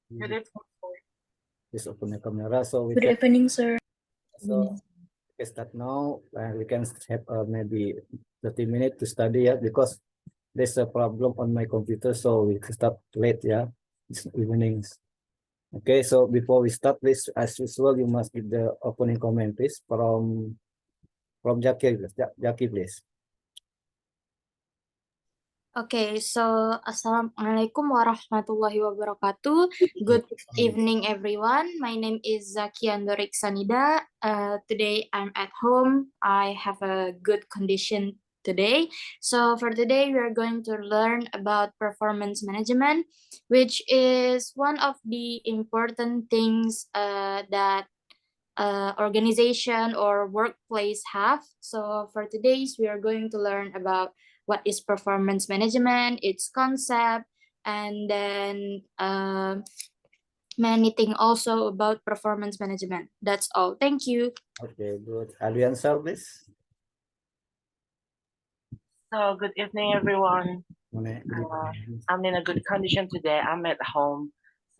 Good evening. Just open the camera so we Good can. evening, sir. So we can start now. We can have maybe 30 minutes to study, yeah, because there's a problem on my computer, so we can start late, yeah, this evenings. Okay, so before we start, please, as usual, you must give the opening comment, please, from Jackie, Jackie, please. Okay, so Assalamualaikum warahmatullahi wabarakatuh. Good evening, everyone. My name is Zaki Andorik Sanida. Today I'm at home. I have a good condition today. So for today, we are going to learn about performance management, which is one of the important things that organization or workplace have. So for today's, we are going to learn about what is performance management, its concept, and then many things also about performance management. That's all. Thank you. Okay, good. Adrian, sir, please. So good evening, everyone. Good evening. I'm in a good condition today. I'm at home.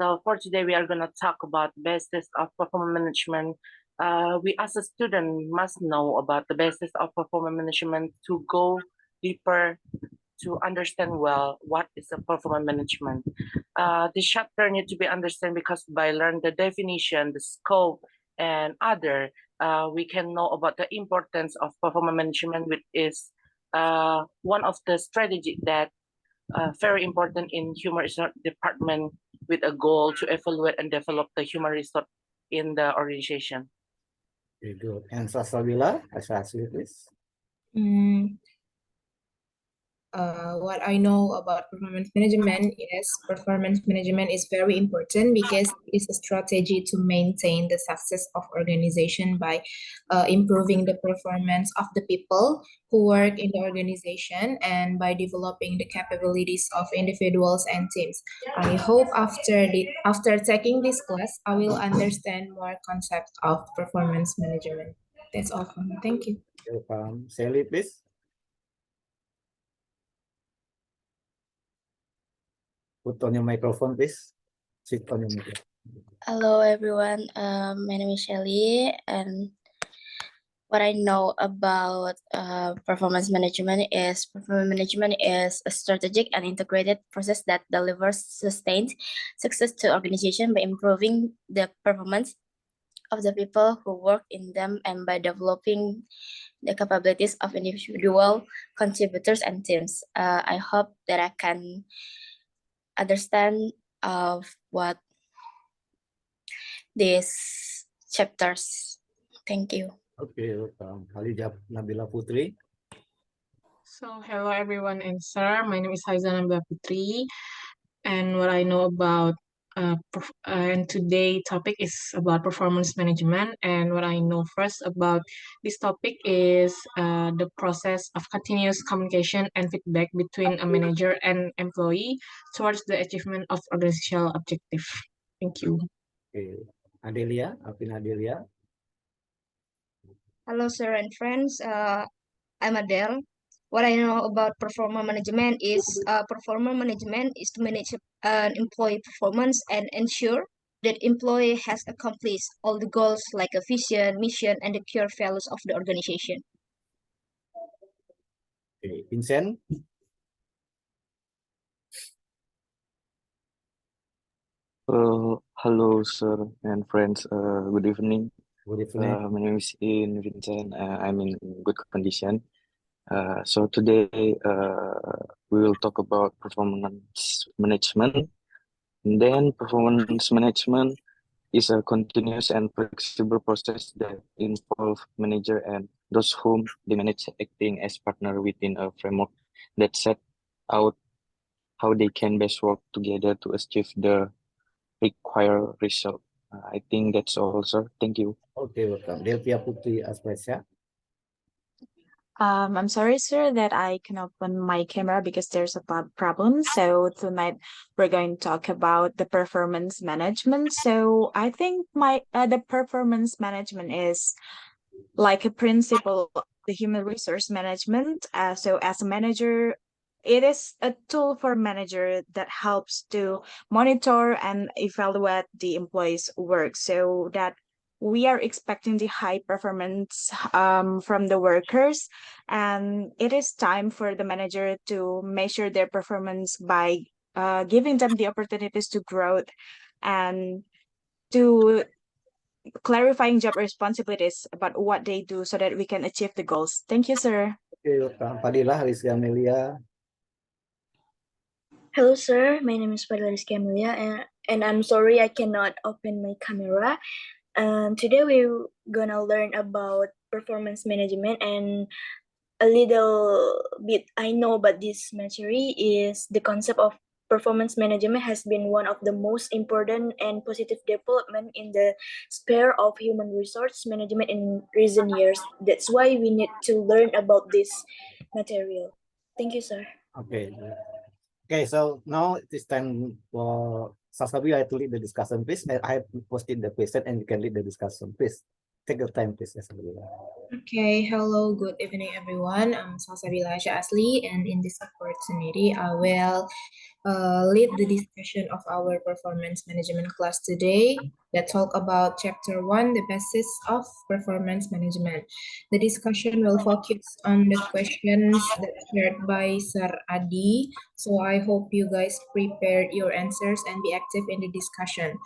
So for today, we are gonna talk about basics of performance management. We as a student must know about the basics of performance management to go deeper to understand well what is a performance management. This chapter need to be understood because by learn the definition, the scope, and other, we can know about the importance of performance management, which is one of the strategy that very important in human resource department with a goal to evaluate and develop the human resource in the organization. Okay, good. And Salsabila, please. What I know about performance management is performance management is very important because it's a strategy to maintain the success of organization by improving the performance of the people who work in the organization and by developing the capabilities of individuals and teams. I hope after taking this class, I will understand more concepts of performance management. That's all for me. Thank you. Welcome. Sally, please. Put on your microphone, please. Sit on your microphone. Hello, everyone. My name is Shelly, and what I know about performance management is a strategic and integrated process that delivers sustained success to organization by improving the performance of the people who work in them and by developing the capabilities of individual contributors and teams. I hope that I can understand of what these chapters. Thank you. Okay, welcome. Halijab Nabila Putri. So hello everyone and sir, my name is Haizan Nabila Putri, and what I know about and today topic is about performance management, and what I know first about this topic is the process of continuous communication and feedback between a manager and employee towards the achievement of organizational objective. Thank you. Okay, Adelia, Alvin Adelia. Hello, sir and friends. I'm Adele. What I know about performance management is to manage an employee performance and ensure that employee has accomplished all the goals like a vision, mission, and the core values of the organization. Okay, Vincent. Hello, sir and friends. Good evening. Good evening. My name is Vincent. I'm in good condition. So today we will talk about performance management. And then performance management is a continuous and flexible process that involves manager and those whom they manage acting as partner within a framework that set out how they can best work together to achieve the required result. I think that's all, sir. Thank you. Okay, welcome. Delvia Putri Aspresya. I'm sorry, sir, that I can open my camera because there's a problem. So tonight we're going to talk about the performance management. So I think the performance management is like a principle of the human resource management. So as a manager, it is a tool for manager that helps to monitor and evaluate the employees' work, so that we are expecting the high performance from the workers, and it is time for the manager to measure their performance by giving them the opportunities to grow and to clarifying job responsibilities about what they do so that we can achieve the goals. Thank you, sir. Okay, Fadilah, Rizky Amelia. Hello, sir. My name is Fadila Rizky Amelia, and I'm sorry I cannot open my camera. Today we're gonna learn about performance management, and a little bit I know about this material is the concept of performance management has been one of the most important and positive development in the sphere of human resource management in recent years. That's why we need to learn about this material. Thank you, sir. Okay. Okay, so now it is time for Salsabila to lead the discussion, please. I have posted the question and you can lead the discussion, please. Take your time, please, Salsabila. Okay, hello, good evening, everyone. I'm Salsabila Asli, and in this opportunity, I will lead the discussion of our performance management class today that talk about chapter 1, the basis of performance management. The discussion will focus on the questions that shared by Sir Adi. So I hope you guys prepared your answers and be active in the discussion.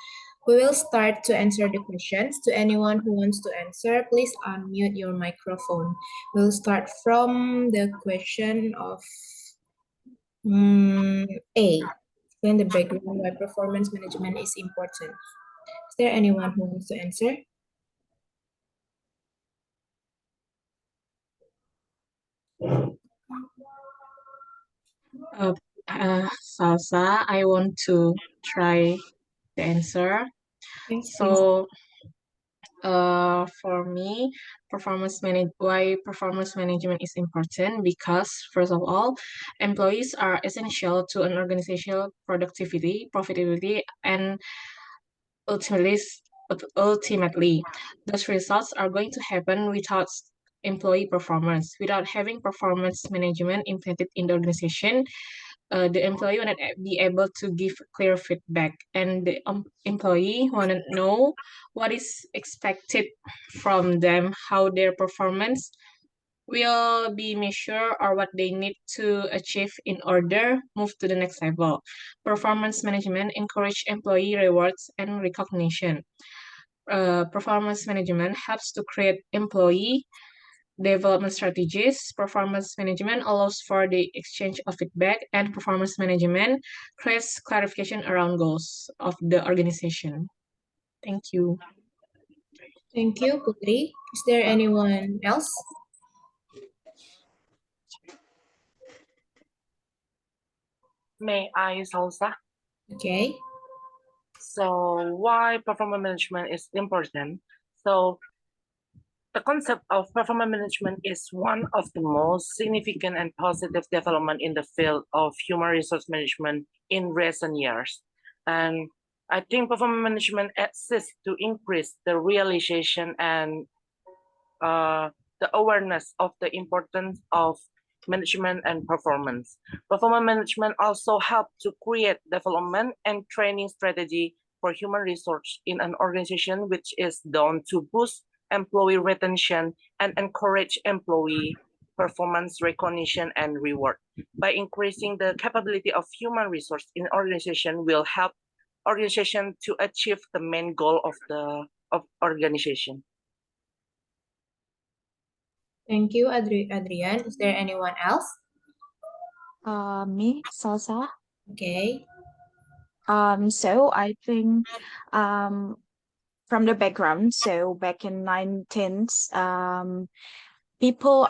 We will start to answer the questions. To anyone who wants to answer, please unmute your microphone. We'll start from the question of A. Explain the background why performance management is important. Is there anyone who wants to answer? Salsa, I want to try the answer. Yes, please. So, for me, why performance management is important, because first of all, employees are essential to an organizational productivity, profitability, and ultimately, ultimately, those results are going to happen without employee performance. Without having performance management implemented in the organization, the employee will not be able to give clear feedback, and the employee want to know what is expected from them, how their performance will be measured, or what they need to achieve in order move to the next level. Performance management encourage employee rewards and recognition. Performance management helps to create employee development strategies. Performance management allows for the exchange of feedback, and performance management creates clarification around goals of the organization. Thank you. Thank you, Putri. Is there anyone else? May I, Salsa? Okay. So why performance management is important? So the concept of performance management is one of the most significant and positive development in the field of human resource management in recent years. And I think performance management exists to increase the realization and the awareness of the importance of management and performance. Performance management also helps to create development and training strategy for human resource in an organization, which is done to boost employee retention and encourage employee performance recognition and reward. By increasing the capability of human resource in organization will help organization to achieve the main goal of the organization. Thank you, Adrian. Is there anyone else? Me, Salsa. Okay. So I think from the background, so back in 19th, people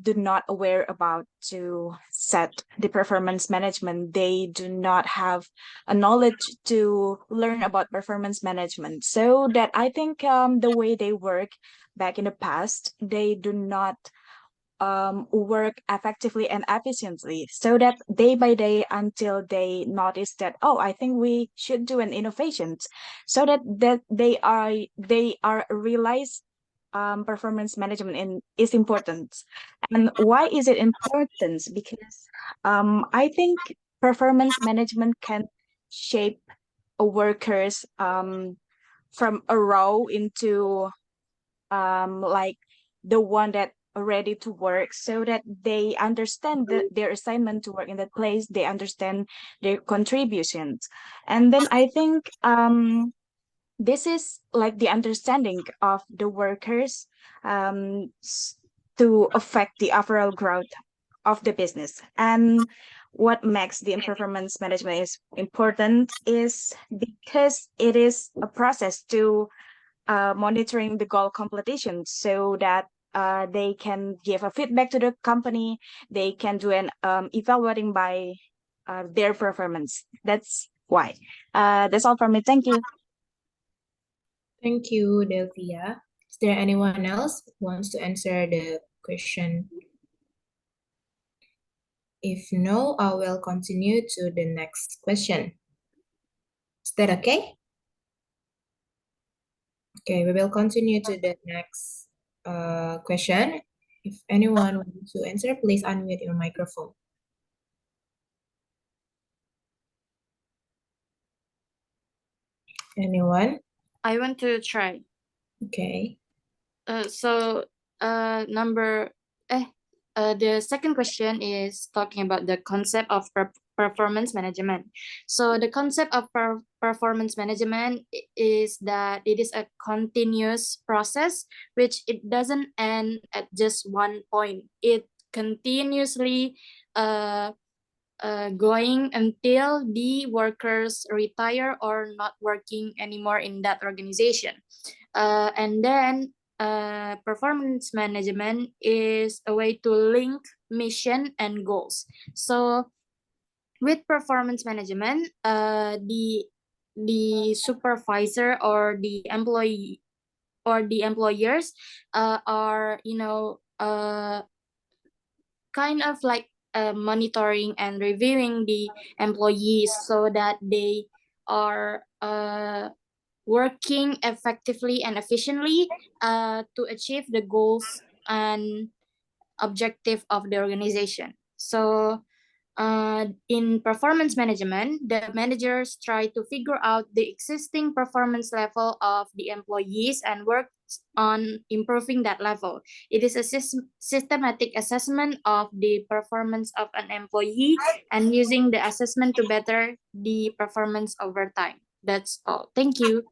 do not aware about to set the performance management. They do not have a knowledge to learn about performance management. So that I think the way they work back in the past, they do not work effectively and efficiently, so that day by day until they notice that, oh, I think we should do an innovation, so that they are realize performance management is important. And why is it important? Because I think performance management can shape a workers from a role into like the one that are ready to work, so that they understand their assignment to work in that place, they understand their contributions. And then I think this is like the understanding of the workers to affect the overall growth of the business. And what makes the performance management is important is because it is a process to monitoring the goal completion, so that they can give a feedback to the company, they can do an evaluating by their performance. That's why. That's all from me. Thank you. Thank you, Delvia. Is there anyone else who wants to answer the question? If no, I will continue to the next question. Is that okay? Okay, we will continue to the next question. If anyone wants to answer, please unmute your microphone. Anyone? I want to try. Okay. The second question is talking about the concept of performance management. So the concept of performance management is that it is a continuous process, which it doesn't end at just one point. It continuously going until the workers retire or not working anymore in that organization. And then performance management is a way to link mission and goals. So with performance management, the supervisor or the employee or the employers are kind of like monitoring and reviewing the employees so that they are working effectively and efficiently to achieve the goals and objective of the organization. So in performance management, the managers try to figure out the existing performance level of the employees and work on improving that level. It is a systematic assessment of the performance of an employee and using the assessment to better the performance over time. That's all. Thank you.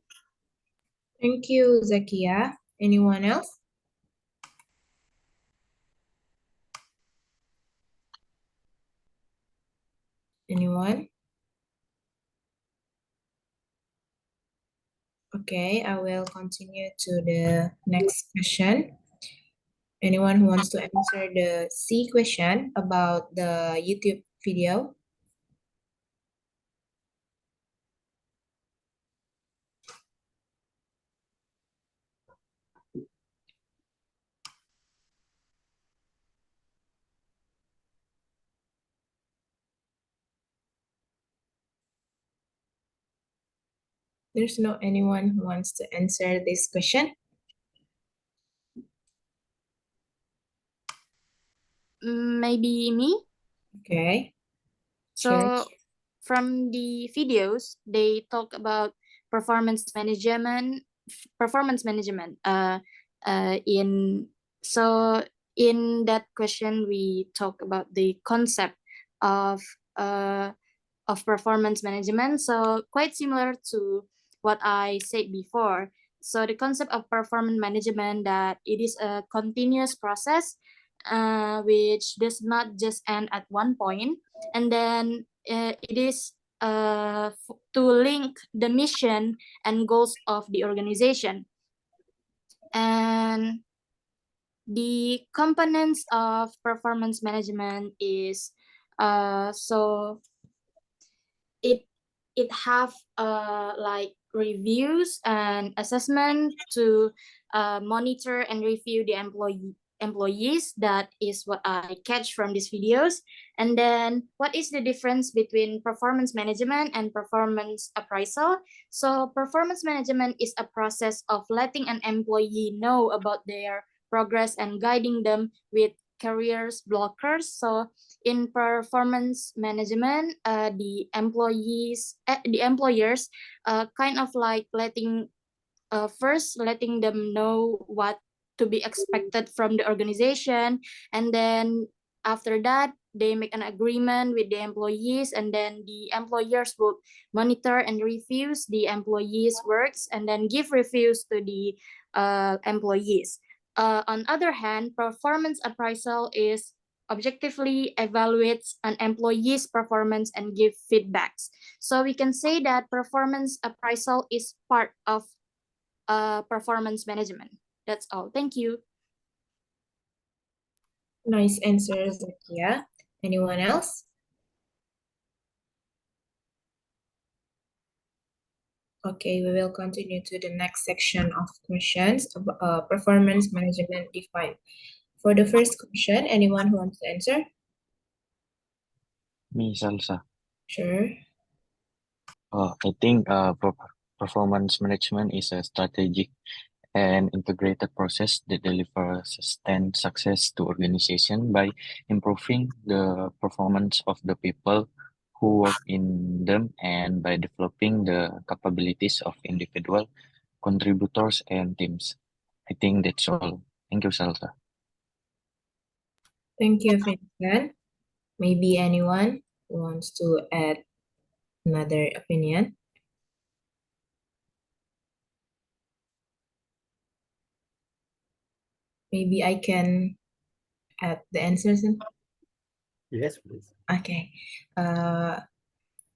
Thank you, Zakia. Anyone else? Anyone? Okay, I will continue to the next question. Anyone who wants to answer the C question about the YouTube video? There's no anyone who wants to answer this question. Maybe me. Okay. So from the videos, they talk about performance management. In that question, we talk about the concept of performance management. So quite similar to what I said before. So the concept of performance management, that it is a continuous process which does not just end at one point, and then it is to link the mission and goals of the organization. And the components of performance management is so it have like reviews and assessment to monitor and review the employees. That is what I catch from these videos. And then what is the difference between performance management and performance appraisal? So performance management is a process of letting an employee know about their progress and guiding them with careers blockers. So in performance management, the employers kind of like first letting them know what to be expected from the organization, and then after that they make an agreement with the employees, and then the employers will monitor and reviews the employees works and then give reviews to the employees. On other hand, performance appraisal is objectively evaluates an employee's performance and give feedbacks. So we can say that performance appraisal is part of performance management. That's all. Thank you. Nice answer, Zakia. Anyone else? Okay, we will continue to the next section of questions. Performance management defined. For the first question, anyone who wants to answer? Me, Salsa. Sure. I think performance management is a strategic and integrated process that delivers sustained success to organization by improving the performance of the people who work in them and by developing the capabilities of individual contributors and teams. I think that's all. Thank you, Salsa. Thank you, Vincent. Maybe anyone who wants to add another opinion? Maybe I can add the answers. Yes, please. Okay.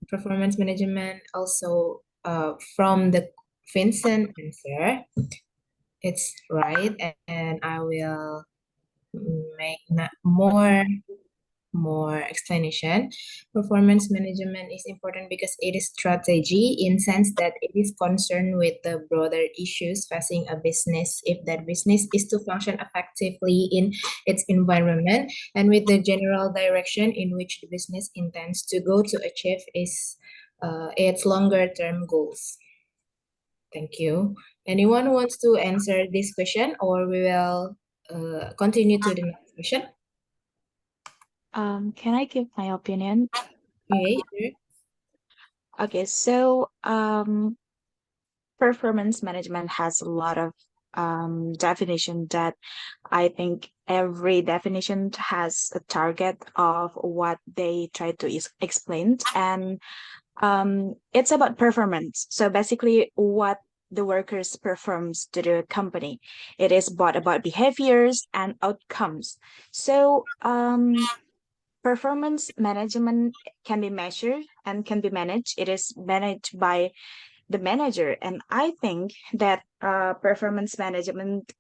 Performance management also from the Vincent answer, it's right, and I will make more explanation. Performance management is important because it is strategy in sense that it is concerned with the broader issues facing a business if that business is to function effectively in its environment and with the general direction in which the business intends to go to achieve its longer term goals. Thank you. Anyone who wants to answer this question, or we will continue to the next question? Can I give my opinion? Okay, sure. Okay, so performance management has a lot of definition that I think every definition has a target of what they try to explain, and it's about performance. So basically, what the workers performs to the company. It is about behaviors and outcomes. So performance management can be measured and can be managed. It is managed by the manager, and I think that performance management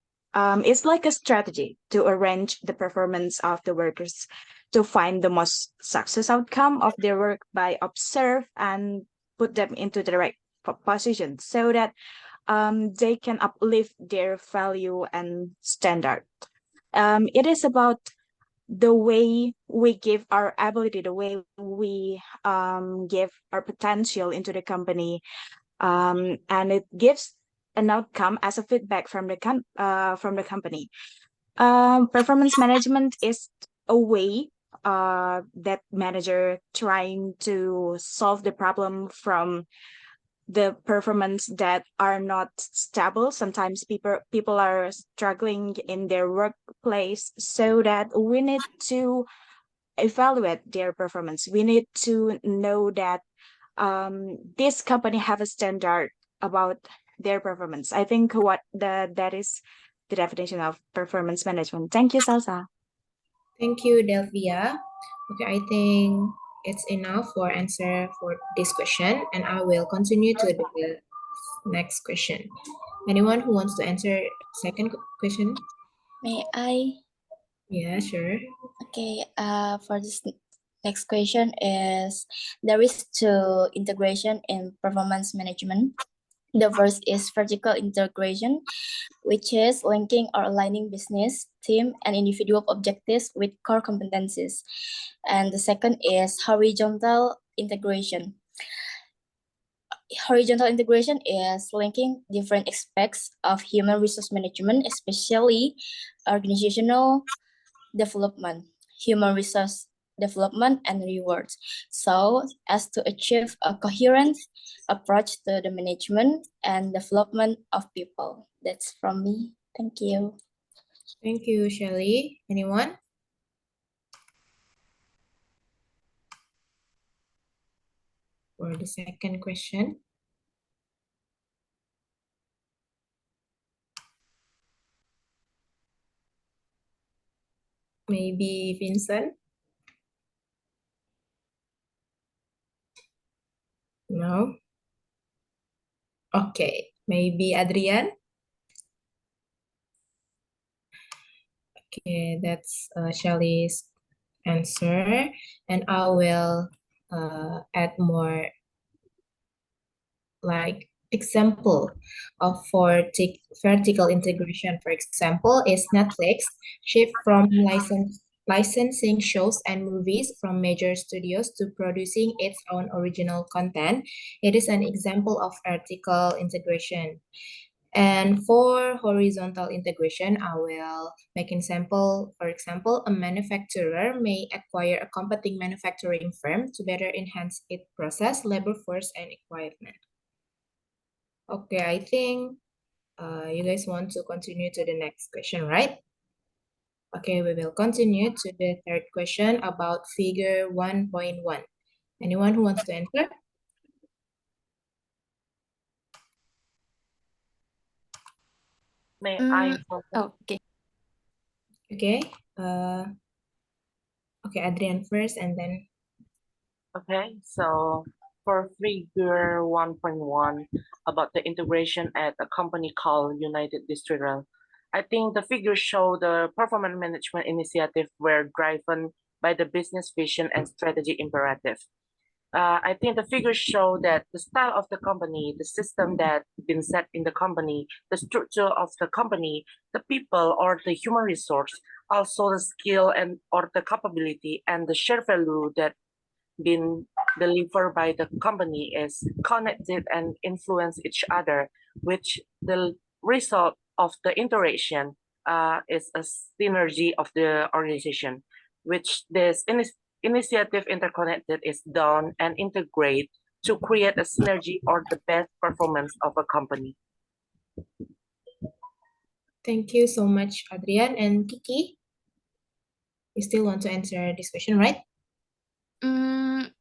is like a strategy to arrange the performance of the workers to find the most success outcome of their work by observe and put them into the right position so that they can uplift their value and standard. It is about the way we give our ability, the way we give our potential into the company, and it gives an outcome as a feedback from the company. Performance management is a way that manager trying to solve the problem from the performance that are not stable. Sometimes people are struggling in their workplace, so that we need to evaluate their performance. We need to know that this company have a standard about their performance. I think that is the definition of performance management. Thank you, Salsa. Thank you, Delvia. Okay, I think it's enough for answer for this question, and I will continue to the next question. Anyone who wants to answer second question? May I? Yeah, sure. Okay. For this next question is, there is two integration in performance management. The first is vertical integration, which is linking or aligning business, team, and individual objectives with core competencies. And the second is horizontal integration. Horizontal integration is linking different aspects of human resource management, especially organizational development, human resource development, and rewards, so as to achieve a coherent approach to the management and development of people. That's from me. Thank you. Thank you, Shelly. Anyone? For the second question. Maybe Vincent? No? Okay, maybe Adrian? Okay, that's Shelly's answer. And I will add more like example of for vertical integration. For example, is Netflix shift from licensing shows and movies from major studios to producing its own original content. It is an example of vertical integration. And for horizontal integration, I will make an example. For example, a manufacturer may acquire a competing manufacturing firm to better enhance its process, labor force, and equipment. Okay, I think you guys want to continue to the next question, right? Okay, we will continue to the third question about figure 1.1. Anyone who wants to answer? May I? Oh, okay. Okay. Okay, Adrian first, and then Okay, so for figure 1.1 about the integration at a company called United Distillery, I think the figures show the performance management initiative were driven by the business vision and strategy imperative. I think the figures show that the style of the company, the system that been set in the company, the structure of the company, the people or the human resource, also the skill and or the capability and the share value that been delivered by the company is connected and influence each other, which the result of the interaction is a synergy of the organization, which this initiative interconnected is done and integrate to create a synergy or the best performance of a company. thank you so much, Adrian and Kiki. You still want to answer this question, right?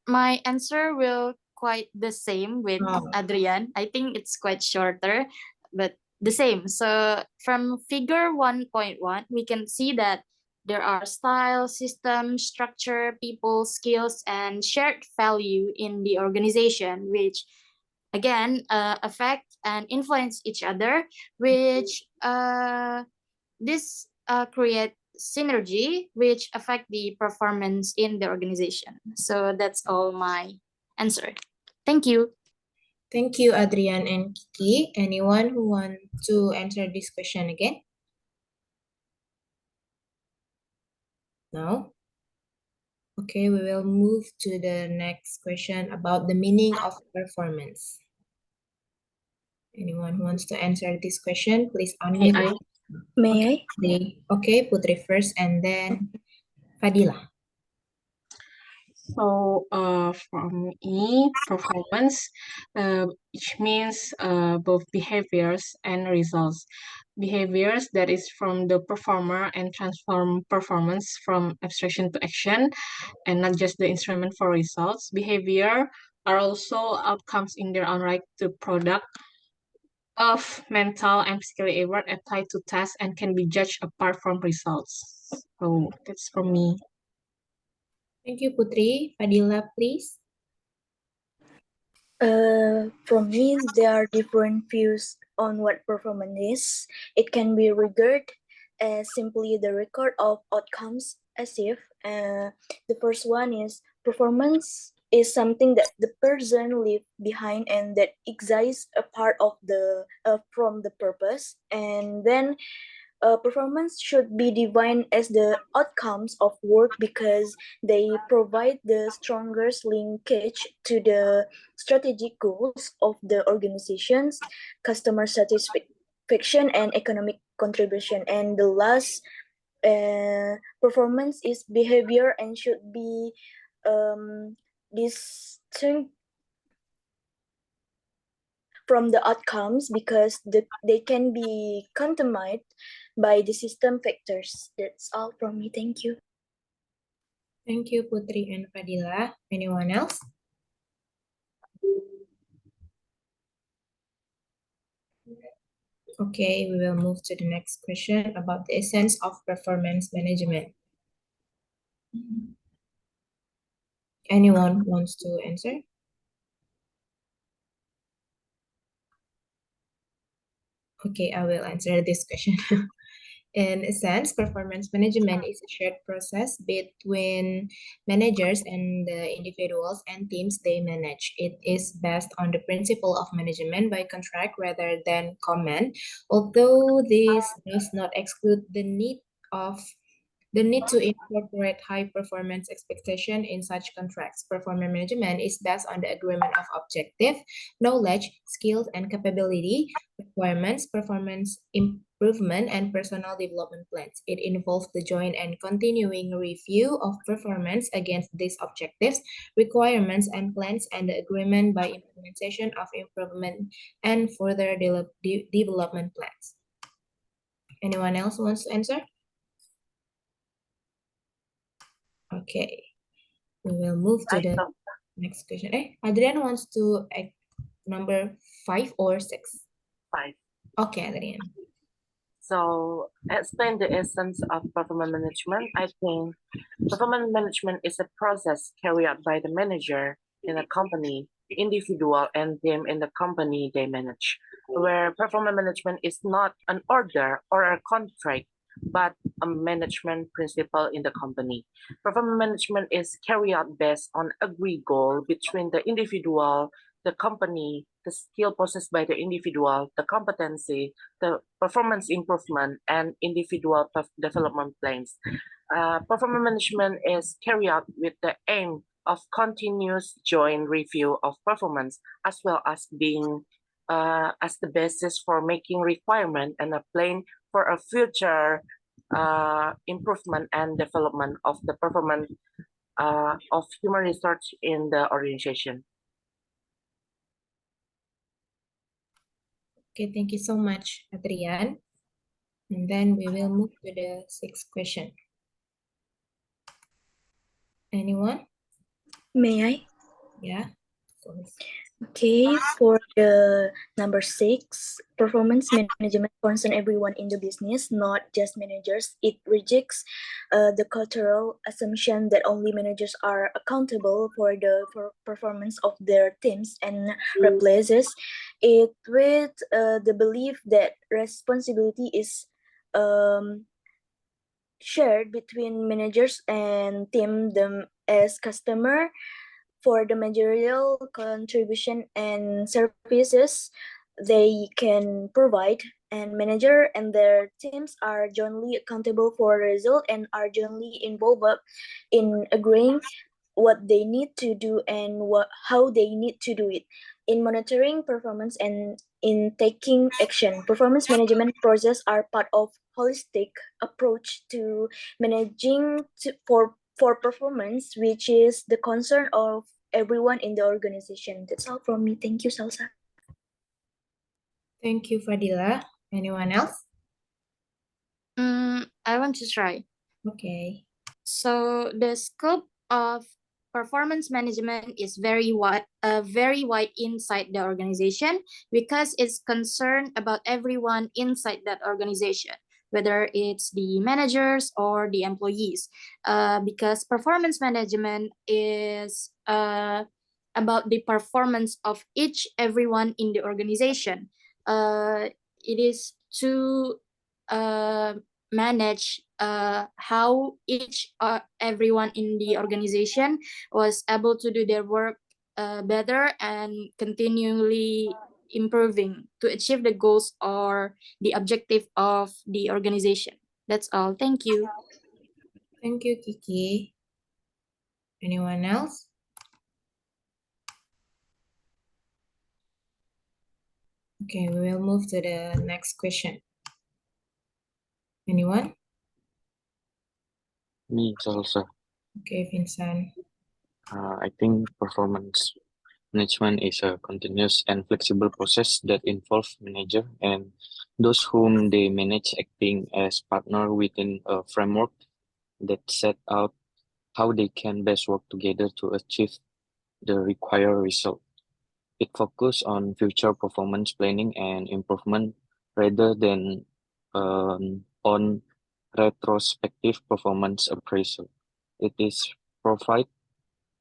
My answer will quite the same with Oh. Adrian. I think it's quite shorter, but the same. So from figure 1.1, we can see that there are style, system, structure, people, skills, and shared value in the organization, which again affect and influence each other, which this create synergy which affect the performance in the organization. So that's all my answer. Thank you. Thank you, Adrian and Kiki. Anyone who want to answer this question again? No? Okay, we will move to the next question about the meaning of performance. Anyone who wants to answer this question, please unmute. I May I? Okay, Putri first and then Fadila. So, for me, performance, which means both behaviors and results. Behaviors that is from the performer and transform performance from abstraction to action, and not just the instrument for results. Behavior are also outcomes in their own right to product of mental and physical effort applied to tasks and can be judged apart from results. So that's from me. Thank you, Putri. Fadila, please. From me, there are different views on what performance is. It can be regarded as simply the record of outcomes achieved. The first one is performance is something that the person leave behind and that exists a part of the from the purpose. And then performance should be defined as the outcomes of work because they provide the strongest linkage to the strategic goals of the organizations, customer satisfaction, and economic contribution. And the last performance is behavior and should be distinct from the outcomes because they can be contaminated by the system factors. That's all from me. Thank you. Thank you, Putri and Fadila. Anyone else? Okay, we will move to the next question about the essence of performance management. Anyone wants to answer? Okay, I will answer this question. In a sense, performance management is a shared process between managers and the individuals and teams they manage. It is based on the principle of management by contract rather than command, although this does not exclude the need to incorporate high performance expectation in such contracts. Performance management is based on the agreement of objective, knowledge, skills, and capability, requirements, performance improvement, and personal development plans. It involves the joint and continuing review of performance against these objectives, requirements, and plans, and the agreement by implementation of improvement and further development plans. Anyone else wants to answer? Okay, we will move to the next question. Adrian wants to number 5 or 6? 5. Okay, Adrian. So, explain the essence of performance management. I think performance management is a process carried out by the manager in a company, individual, and team in the company they manage, where performance management is not an order or a contract, but a management principle in the company. Performance management is carried out based on agreed goal between the individual, the company, the skill possessed by the individual, the competency, the performance improvement, and individual development plans. Performance management is carried out with the aim of continuous joint review of performance, as well as being as the basis for making requirement and a plan for a future improvement and development of the performance of human resource in the organization. Okay, thank you so much, Adrian. And then we will move to the 6th question. Anyone? May I? Yeah, of course. Okay, for the number 6, performance management concern everyone in the business, not just managers. It rejects the cultural assumption that only managers are accountable for the performance of their teams and replaces it with the belief that responsibility is shared between managers and team them as customer for the managerial contribution and services they can provide, and manager and their teams are jointly accountable for the result and are jointly involved in agreeing what they need to do and how they need to do it in monitoring performance and in taking action. Performance management process are part of holistic approach to managing for performance, which is the concern of everyone in the organization. That's all from me. Thank you, Salsa. Thank you, Fadila. Anyone else? I want to try. Okay. So the scope of performance management is very wide inside the organization because it's concerned about everyone inside that organization, whether it's the managers or the employees. Because performance management is about the performance of everyone in the organization. It is to manage how everyone in the organization was able to do their work better and continually improving to achieve the goals or the objective of the organization. That's all. Thank you. Thank you, Kiki. Anyone else? Okay, we will move to the next question. Anyone? Me, Salsa. Okay, Vincent. I think performance management is a continuous and flexible process that involves manager and those whom they manage acting as partner within a framework that set out how they can best work together to achieve the required result. It focuses on future performance planning and improvement rather than on retrospective performance appraisal. It is provide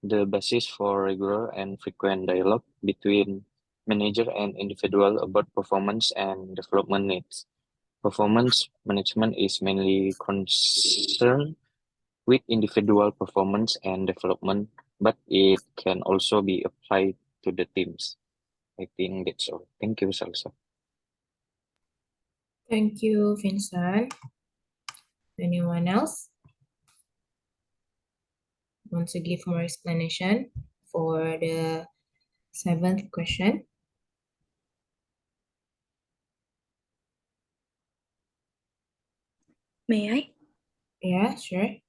the basis for regular and frequent dialogue between manager and individual about performance and development needs. Performance management is mainly concerned with individual performance and development, but it can also be applied to the teams. I think that's all. Thank you, Salsa. Thank you, Vincent. Anyone else want to give more explanation for the 7th question? May I? Yeah, sure.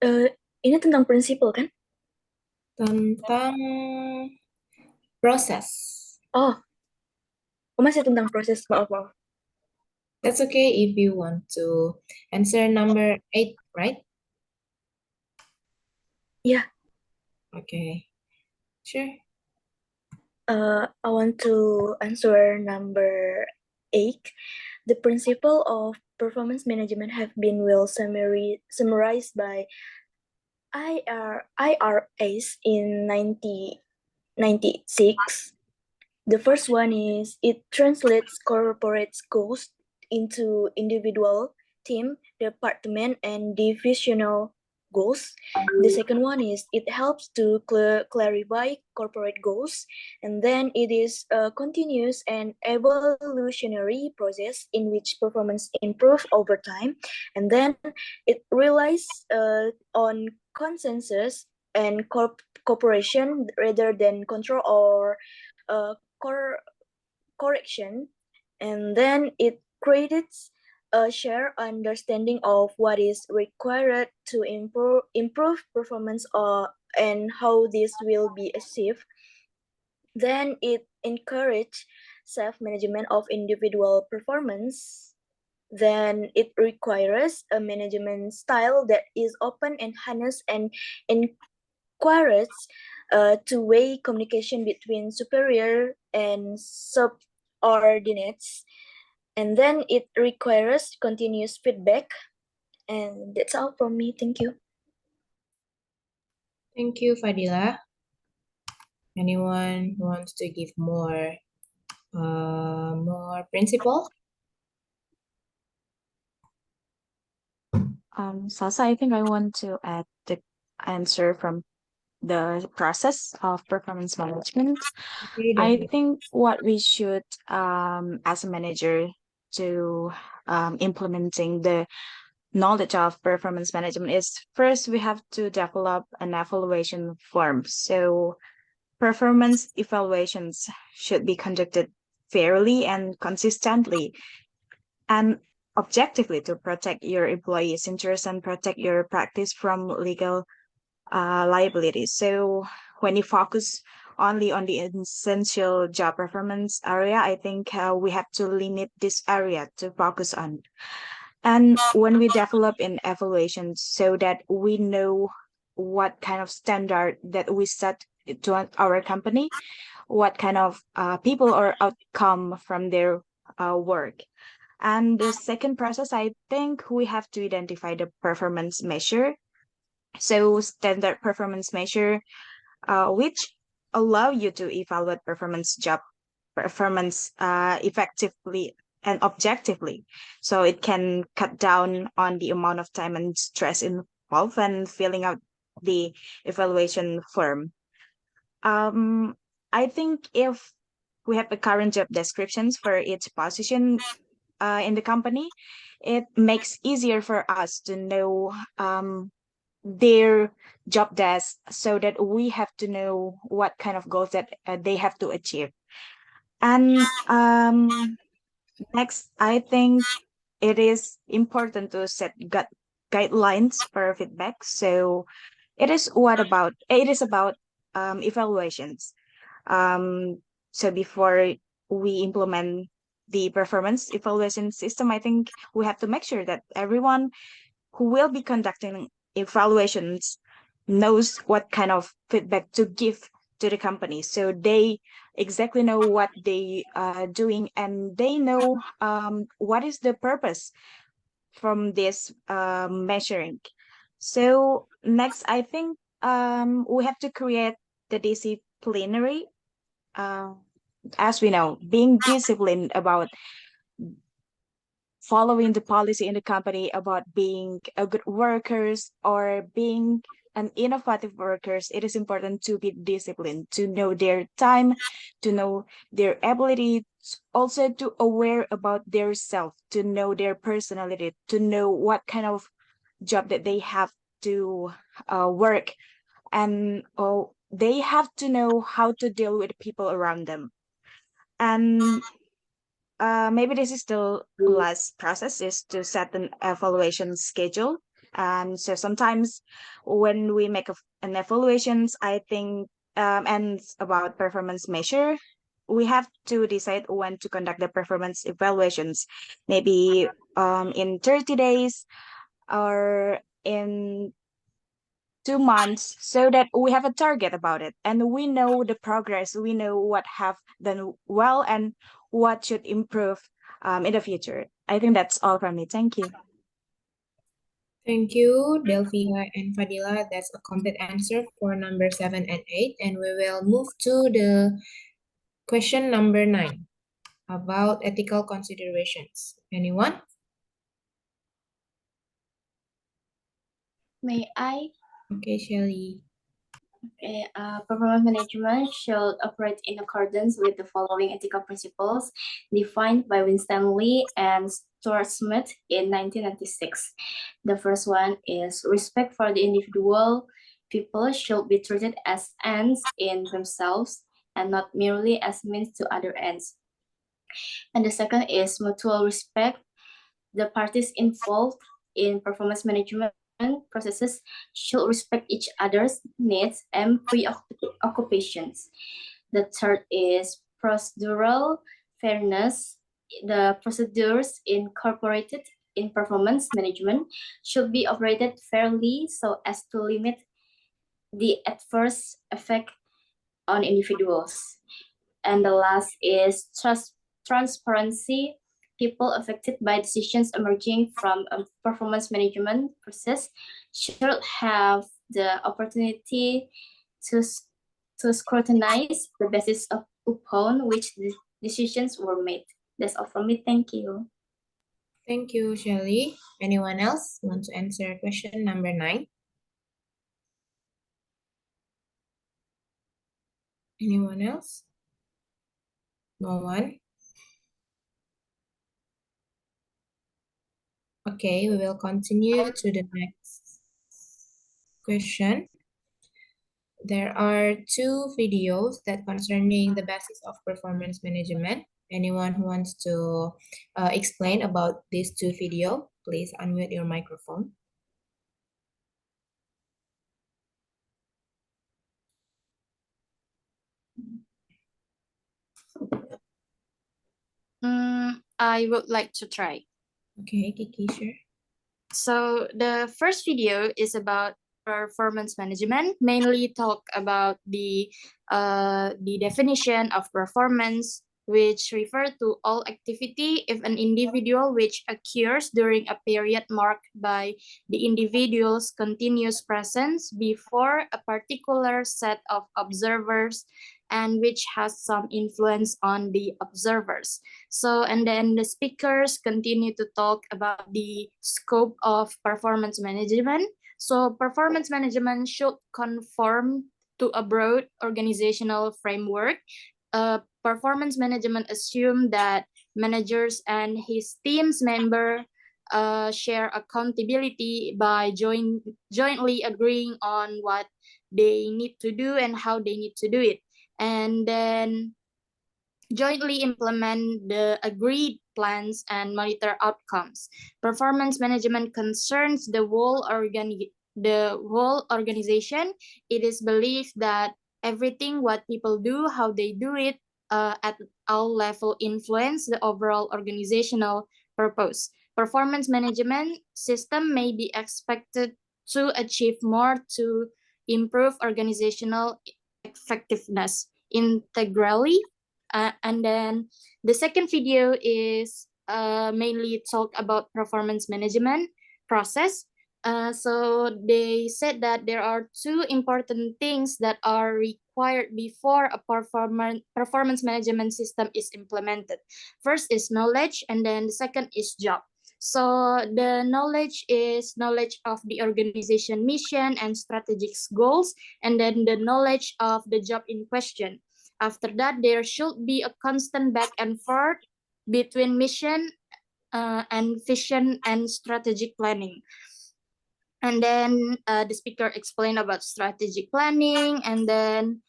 Ini tentang prinsipal kan? Tentang proses. Oh, masih tentang proses. Maaf. That's okay if you want to answer number 8, right? Yeah. Okay, sure. I want to answer number 8. The principle of performance management have been well summarized by IRS in 1996. The first one is it translates corporate goals into individual, team, department, and divisional goals. The second one is it helps to clarify corporate goals, and then it is a continuous and evolutionary process in which performance improves over time, and then it relies on consensus and cooperation rather than control or correction, and then it creates a shared understanding of what is required to improve performance and how this will be achieved. Then it encourages self-management of individual performance. Then it requires a management style that is open and honest and encourages two-way communication between superior and subordinates. And then it requires continuous feedback. And that's all from me. Thank you. Thank you, Fadila. Anyone wants to give more principle? Salsa, I think I want to add the answer from the process of performance management. Okay, I then. think what we should, as a manager, to implementing the knowledge of performance management is first we have to develop an evaluation form. So performance evaluations should be conducted fairly and consistently and objectively to protect your employees' interests and protect your practice from legal liabilities. So when you focus only on the essential job performance area, I think we have to limit this area to focus on. And when we develop in evaluations so that we know what kind of standard that we set to our company, what kind of people or outcome from their work. And the second process, I think we have to identify the performance measure. So standard performance measure, which allow you to evaluate job performance effectively and objectively. So it can cut down on the amount of time and stress involved when filling out the evaluation form. I think if we have the current job descriptions for each position in the company, it makes easier for us to know their job desk, so that we have to know what kind of goals that they have to achieve. And next, I think it is important to set guidelines for feedback. So it is about evaluations. So before we implement the performance evaluation system, I think we have to make sure that everyone who will be conducting evaluations knows what kind of feedback to give to the company, so they exactly know what they are doing, and they know what is the purpose from this measuring. So next, I think we have to create the disciplinary, uh, as we know, being disciplined about following the policy in the company, about being a good workers or being an innovative workers. It is important to be disciplined, to know their time, to know their ability, also to aware about their self, to know their personality, to know what kind of job that they have to work, and they have to know how to deal with people around them. And maybe this is the last process, is to set an evaluation schedule. And so sometimes when we make an evaluations, I think, and about performance measure, we have to decide when to conduct the performance evaluations. Maybe in 30 days or in 2 months, so that we have a target about it and we know the progress, we know what have done well and what should improve in the future. I think that's all from me. Thank you. Thank you, Delphia and Fadila. That's a complete answer for number 7 and 8. And we will move to the question number 9 about ethical considerations. Anyone? May I? Okay, Shelly. Okay, performance management should operate in accordance with the following ethical principles defined by Winston Lee and Stuart Smith in 1996. The first one is respect for the individual. People should be treated as ends in themselves and not merely as means to other ends. And the second is mutual respect. The parties involved in performance management processes should respect each other's needs and preoccupations. The third is procedural fairness. The procedures incorporated in performance management should be operated fairly so as to limit the adverse effect on individuals. And the last is transparency. People affected by decisions emerging from a performance management process should have the opportunity to scrutinize the basis upon which the decisions were made. That's all from me. Thank you. Thank you, Shelly. Anyone else want to answer question number 9? Anyone else? No one? Okay, we will continue to the next question. There are 2 videos that concerning the basis of performance management. Anyone who wants to explain about these 2 videos, please unmute your microphone. I would like to try. Okay, Kiki, sure. So the first video is about performance management, mainly talk about the definition of performance, which refer to all activity if an individual which occurs during a period marked by the individual's continuous presence before a particular set of observers and which has some influence on the observers. So, and then the speakers continue to talk about the scope of performance management. So, performance management should conform to a broad organizational framework. Performance management assumes that managers and his team's member share accountability by jointly agreeing on what they need to do and how they need to do it, and then jointly implement the agreed plans and monitor outcomes. Performance management concerns the whole organization. It is believed that everything what people do, how they do it, at all level influence the overall organizational purpose. Performance management system may be expected to achieve more to improve organizational effectiveness integrally. And then the second video is mainly talk about performance management process. So they said that there are two important things that are required before a performance management system is implemented. First is knowledge, and then the second is job. So the knowledge is knowledge of the organization mission and strategic goals, and then the knowledge of the job in question. After that, there should be a constant back and forth between mission and vision and strategic planning. And then the speaker explained about strategic planning, and then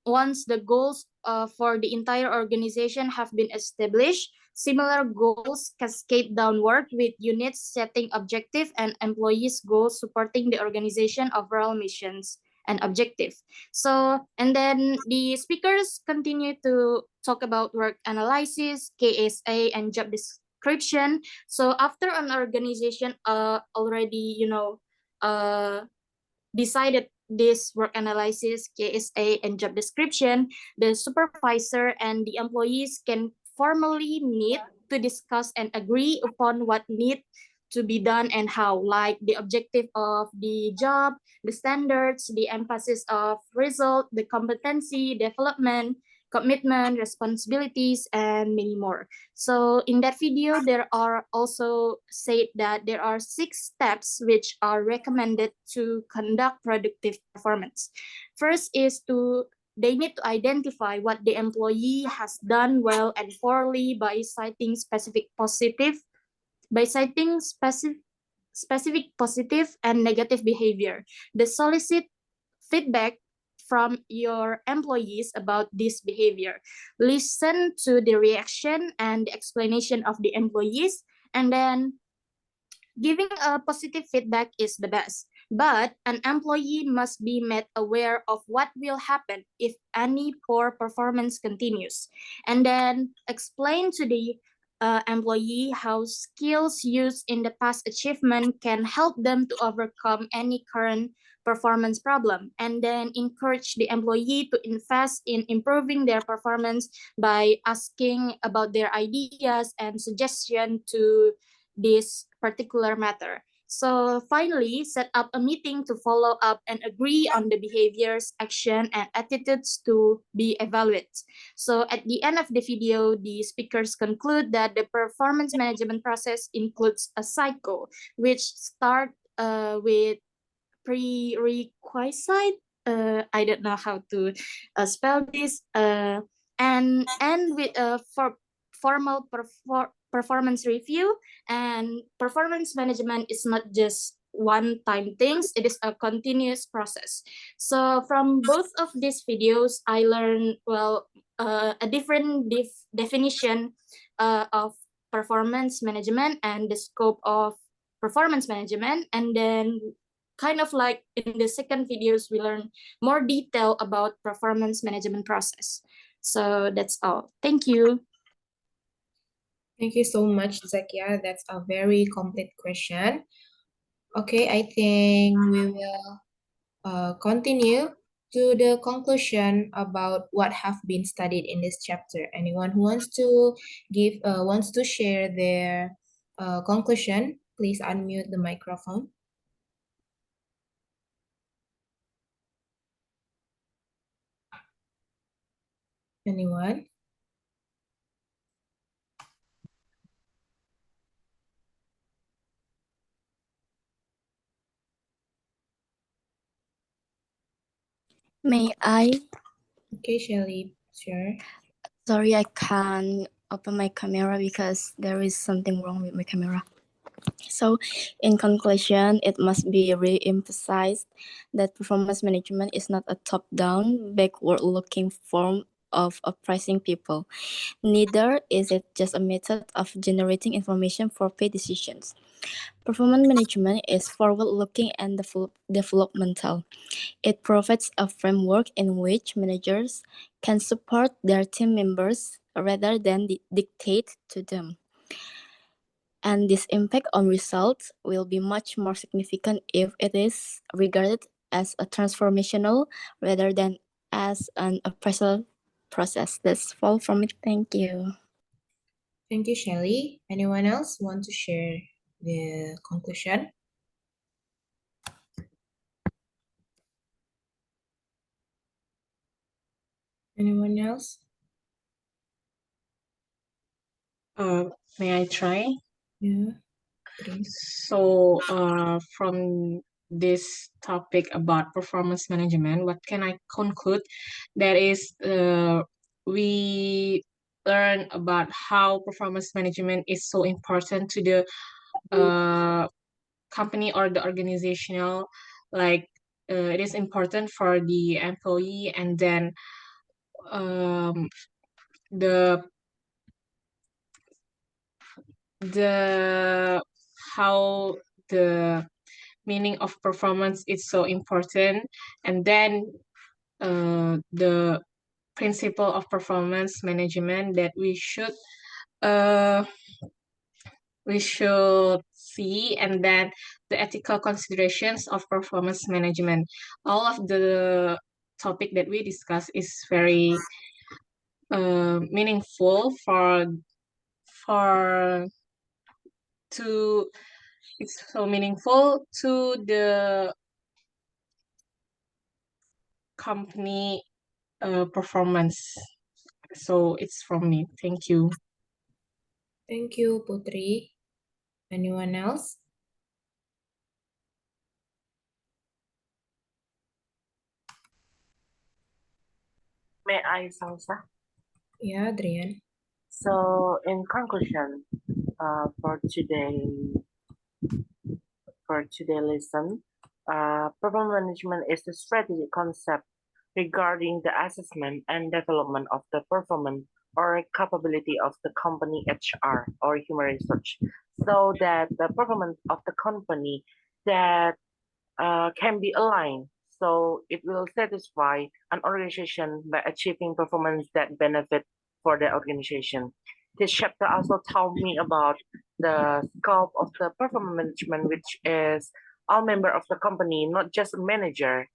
once the goals for the entire organization have been established, similar goals cascade downward with units setting objective and employees goals supporting the organization overall missions and objective. So, and then the speakers continue to talk about work analysis, KSA, and job description. So after an organization already, decided this work analysis, KSA, and job description, the supervisor and the employees can formally meet to discuss and agree upon what need to be done and how, like the objective of the job, the standards, the emphasis of result, the competency, development, commitment, responsibilities, and many more. So in that video, there are also said that there are 6 steps which are recommended to conduct productive performance. First is they need to identify what the employee has done well and poorly by citing specific positive and negative behavior. They solicit feedback from your employees about this behavior. Listen to the reaction and the explanation of the employees, and then giving a positive feedback is the best. But an employee must be made aware of what will happen if any poor performance continues. And then explain to the employee how skills used in the past achievement can help them to overcome any current performance problem, and then encourage the employee to invest in improving their performance by asking about their ideas and suggestion to this particular matter. So finally, set up a meeting to follow up and agree on the behaviors, action, and attitudes to be evaluated. So at the end of the video, the speakers conclude that the performance management process includes a cycle, which start with prerequisite. I don't know how to spell this. And end with a formal performance review. And performance management is not just one-time things, it is a continuous process. So from both of these videos, I learned, a different definition of performance management and the scope of performance management. And then kind of like in the second videos, we learn more detail about performance management process. So that's all. Thank you. Thank you so much, Zakia. That's a very complete question. Okay, I think we will continue to the conclusion about what have been studied in this chapter. Anyone who wants to share their conclusion, please unmute the microphone. Anyone? May I? Okay, Shelly, sure. Sorry, I can't open my camera because there is something wrong with my camera. So, in conclusion, it must be re-emphasized that performance management is not a top-down, backward-looking form of oppressing people. Neither is it just a method of generating information for pay decisions. Performance management is forward-looking and developmental. It provides a framework in which managers can support their team members rather than dictate to them. And this impact on results will be much more significant if it is regarded as a transformational rather than as an oppressive process. That's all from me. Thank you. Thank you, Shelly. Anyone else want to share the conclusion? Anyone else? May I try? Yeah, please. So, from this topic about performance management, what can I conclude? That is, we learn about how performance management is so important to the company or the organizational. Like, it is important for the employee, and then the the how the meaning of performance is so important, and then the principle of performance management that uh, we should see, and then the ethical considerations of performance management. All of the topic that we discuss is very meaningful for to it's so meaningful to the company performance. So it's from me. Thank you. Thank you, Putri. Anyone else? May I, Salsa? Yeah, Adrian. So, in conclusion, for today lesson, performance management is a strategic concept regarding the assessment and development of the performance or capability of the company HR or human research, so that the performance of the company that can be aligned. So it will satisfy an organization by achieving performance that benefit for the organization. This chapter also taught me about the scope of the performance management, which is all member of the company, not just a manager,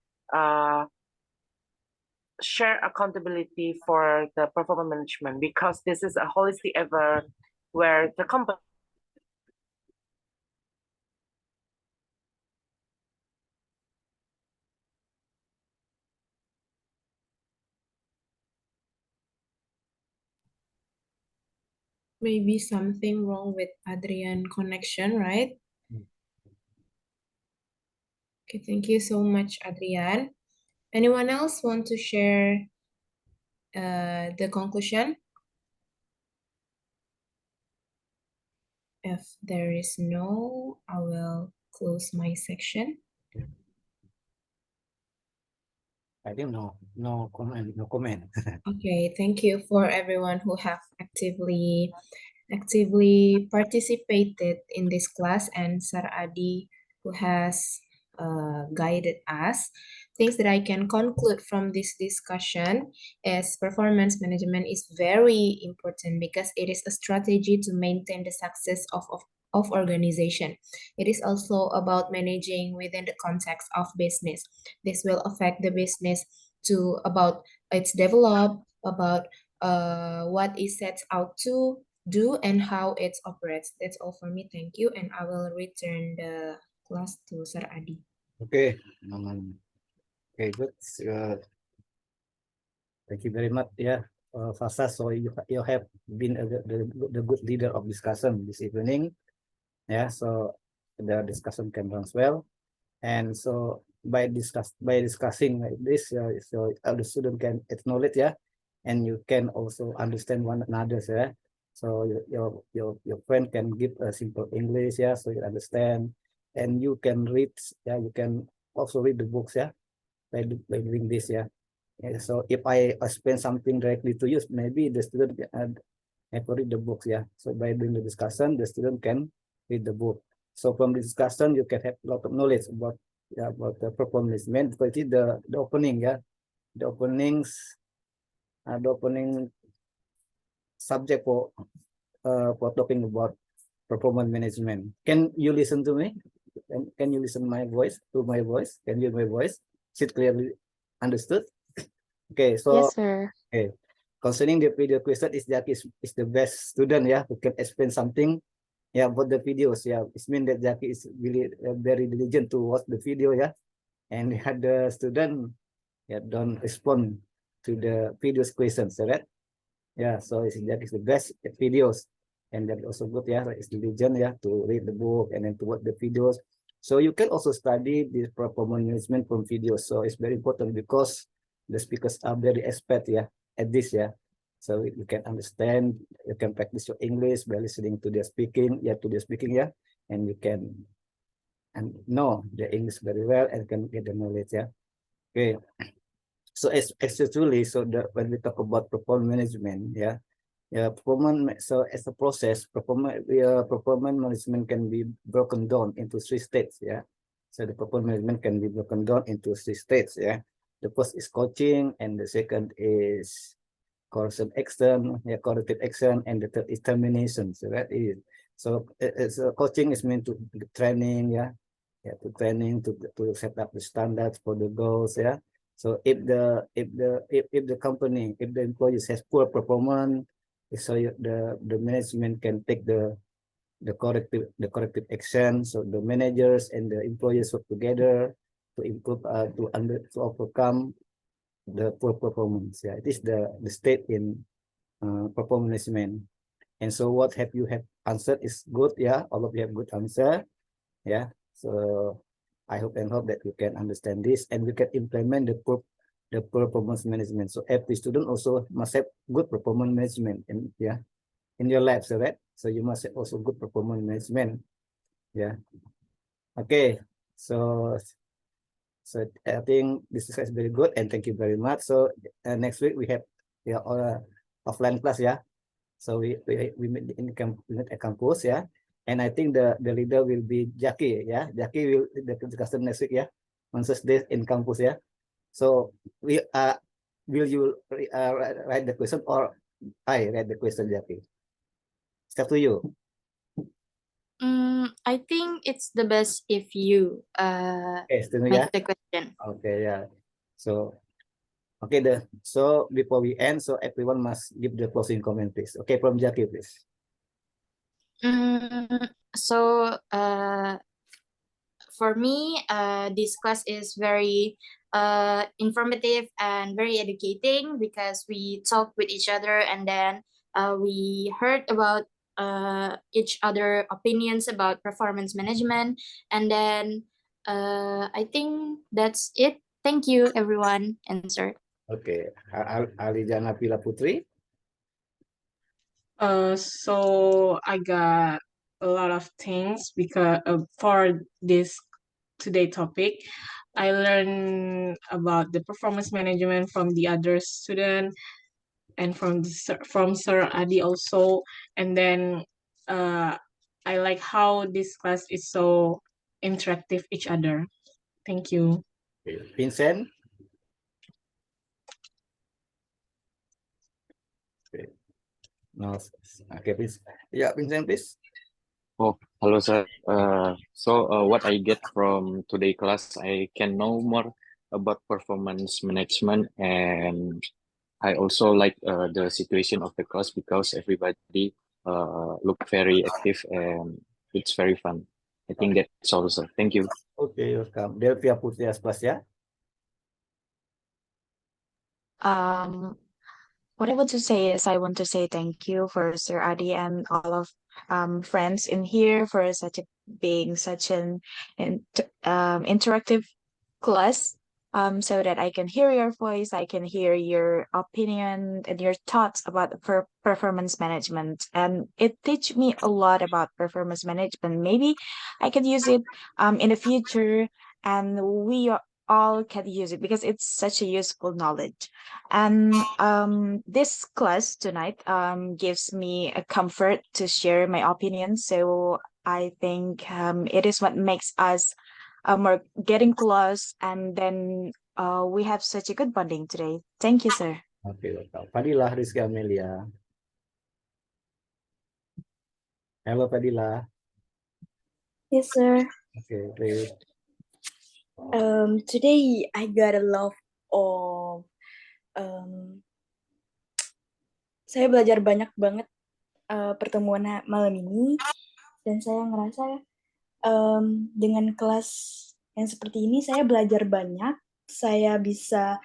share accountability for the performance management, because this is a holistic effort where the company Maybe something wrong with Adrian connection, right? Okay, thank you so much, Adrian. Anyone else want to share the conclusion? If there is no, I will close my section. I think no comment. Okay, thank you for everyone who have actively participated in this class, and Sir Adi who has guided us. Things that I can conclude from this discussion is performance management is very important because it is a strategy to maintain the success of organization. It is also about managing within the context of business. This will affect the business to about its develop, about what it sets out to do and how it operates. That's all for me. Thank you. And I will return the class to Sir Adi. Okay. Okay, good. Thank you very much. Yeah. Fasa. So you have been the good leader of discussion this evening. Yeah, so the discussion can run well. And so by discussing like this, so the student can acknowledge, yeah, and you can also understand one another, yeah. So your friend can give a simple English, yeah, so you understand, and you can read, yeah, you can also read the books, yeah, by doing this, yeah. Yeah, so if I explain something directly to you, maybe the student have to read the books, yeah. So by doing the discussion, the student can read the book. So from the discussion, you can have a lot of knowledge about, yeah, about the performance management, because it is the opening, yeah, the opening subject for talking about performance management. Can you listen to me? Can you listen my voice to my voice? Can you hear my voice? Is it clearly understood? Okay, so Yes, sir. okay. Concerning the video question, Jackie is the best student, yeah, who can explain something, yeah, about the videos, yeah. It means that Jackie is really very diligent to watch the video, yeah. And we had the student, yeah, don't respond to the videos questions, right? Yeah, so Jackie is the best at videos, and that also good, yeah, it's diligent, yeah, to read the book and then to watch the videos. So you can also study the performance management from videos. So it's very important because the speakers are very expert, yeah, at this, yeah. So you can understand, you can practice your English by listening to their speaking, yeah, yeah, and you can know the English very well and can get the knowledge, yeah. Okay. So actually, so when we talk about performance management, yeah, performance. So as a process, performance management can be broken down into 3 states. Yeah. So the performance management can be broken down into 3 states. Yeah. The first is coaching, and the second is corrective action. Yeah, corrective action, and the third is termination. So that is. So coaching is meant to training. Yeah. Yeah, to training to set up the standards for the goals. Yeah. So if the company, if the employees has poor performance, so the management can take the corrective action. So the managers and the employees work together to improve to overcome the poor performance. Yeah, it is the state in performance management. And so what have answered is good. Yeah, all of you have good answer. Yeah, so I hope that you can understand this and we can implement the performance management. So every student also must have good performance management in your life, so right? So you must have also good performance management. Yeah. Okay. So I think this is very good and thank you very much. So next week we have offline class, yeah. So we meet at campus, yeah. And I think the leader will be Jackie, yeah. Jackie will discuss next week, yeah. On Thursday in campus, yeah. So will you write the question or I write the question, Jackie? It's up to you. I think it's the best if you Okay, make yeah. the question. Okay, yeah. So okay, so before we end, so everyone must give the closing comment, please. Okay, from Jackie, please. So for me, this class is very informative and very educating because we talk with each other and then we heard about each other opinions about performance management, and then I think that's it. Thank you, everyone, and sir. Okay, Alijana Pila Putri. So I got a lot of things because for this today topic, I learned about the performance management from the other student and from Sir Adi also, and then I like how this class is so interactive each other. Thank you. Okay. Vincent. Okay. No. Okay, please. Yeah, Vincent, please. Oh, hello, sir. What I get from today class, I can know more about performance management, and I also like the situation of the class because everybody look very active and it's very fun. I think that's all, sir. Thank you. Okay, welcome. Delvia Putri Aspas, ya. Um, what I want to say is I want to say thank you for Sir Adi and all of friends in here for being such an interactive class, so that I can hear your voice, I can hear your opinion and your thoughts about the performance management, and it teach me a lot about performance management. Maybe I can use it in the future, and all can use it because it's such a useful knowledge. And this class tonight gives me a comfort to share my opinions. So I think it is what makes us more getting close, and then we have such a good bonding today. Thank you, sir. Okay, welcome. Fadilah Rizky Amelia. Hello, Fadilah. Yes, sir. Okay, please. Today I got a lot of saya belajar banyak banget pertemuan malam ini, dan saya ngerasa dengan kelas yang seperti ini saya belajar banyak. Saya bisa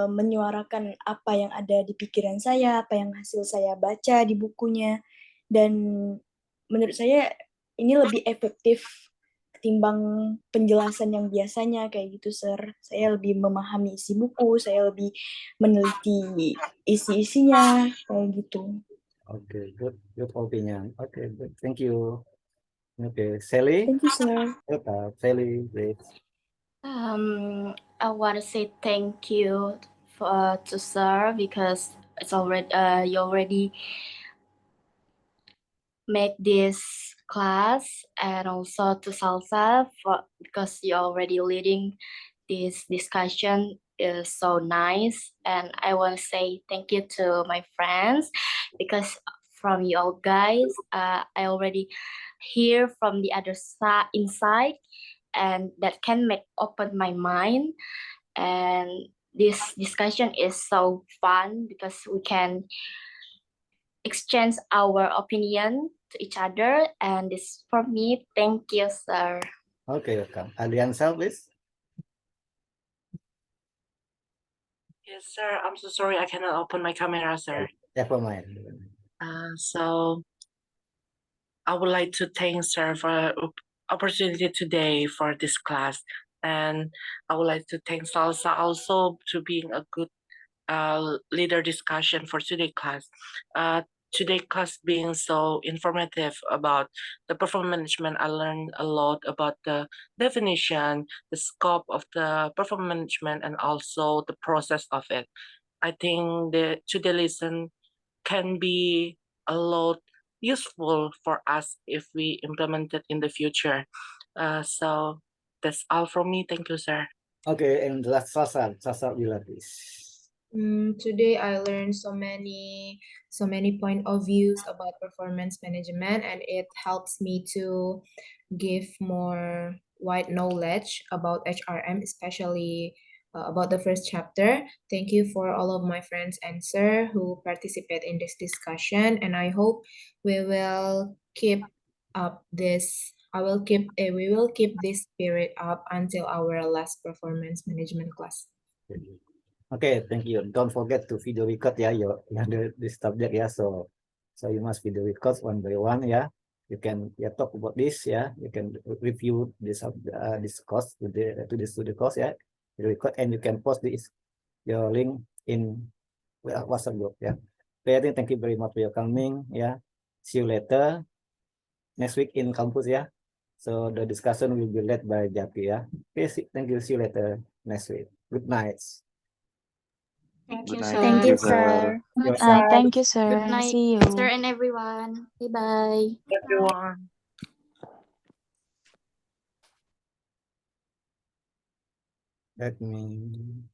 menyuarakan apa yang ada di pikiran saya, apa yang hasil saya baca di bukunya, dan menurut saya ini lebih efektif ketimbang penjelasan yang biasanya kayak gitu, sir. Saya lebih memahami isi buku, saya lebih meneliti isi-isinya kayak gitu. Okay, good opinion. Okay, good. Thank you. Okay, Sally. Thank you, sir. Welcome, Sally, please. I want to say thank you to sir because it's already you already make this class, and also to Salsa because you're already leading this discussion is so nice. And I want to say thank you to my friends because from you all guys, I already hear from the other side inside, and that can make open my mind. And this discussion is so fun because we can exchange our opinion to each other, and this for me. Thank you, sir. Okay, welcome. Adriansa, please. Yes, sir. I'm so sorry I cannot open my camera, sir. Never mind. So I would like to thank sir for opportunity today for this class, and I would like to thank Salsa also to being a good leader discussion for today class. Today class being so informative about the performance management. I learned a lot about the definition, the scope of the performance management, and also the process of it. I think the today lesson can be a lot useful for us if we implement it in the future. So that's all from me. Thank you, sir. Okay, and last Salsabila, please. Today I learned so many point of views about performance management, and it helps me to give more wide knowledge about HRM, especially about the first chapter. Thank you for all of my friends and sir who participate in this discussion, and I hope we will keep up this. We will keep this spirit up until our last performance management class. Okay, thank you. Don't forget to video record this subject so you must video record one by one You can talk about this You can review this course to the studio course video record, and you can post your link in WhatsApp group Okay, I think thank you very much for your coming See you later next week in campus So the discussion will be led by Jati Okay, thank you. See you later next week. Good night. Thank Good you, night. sir. Thank you, sir. sir. Good night. Thank you, sir. Good night, See you. sir and everyone. Bye bye. Everyone. Let me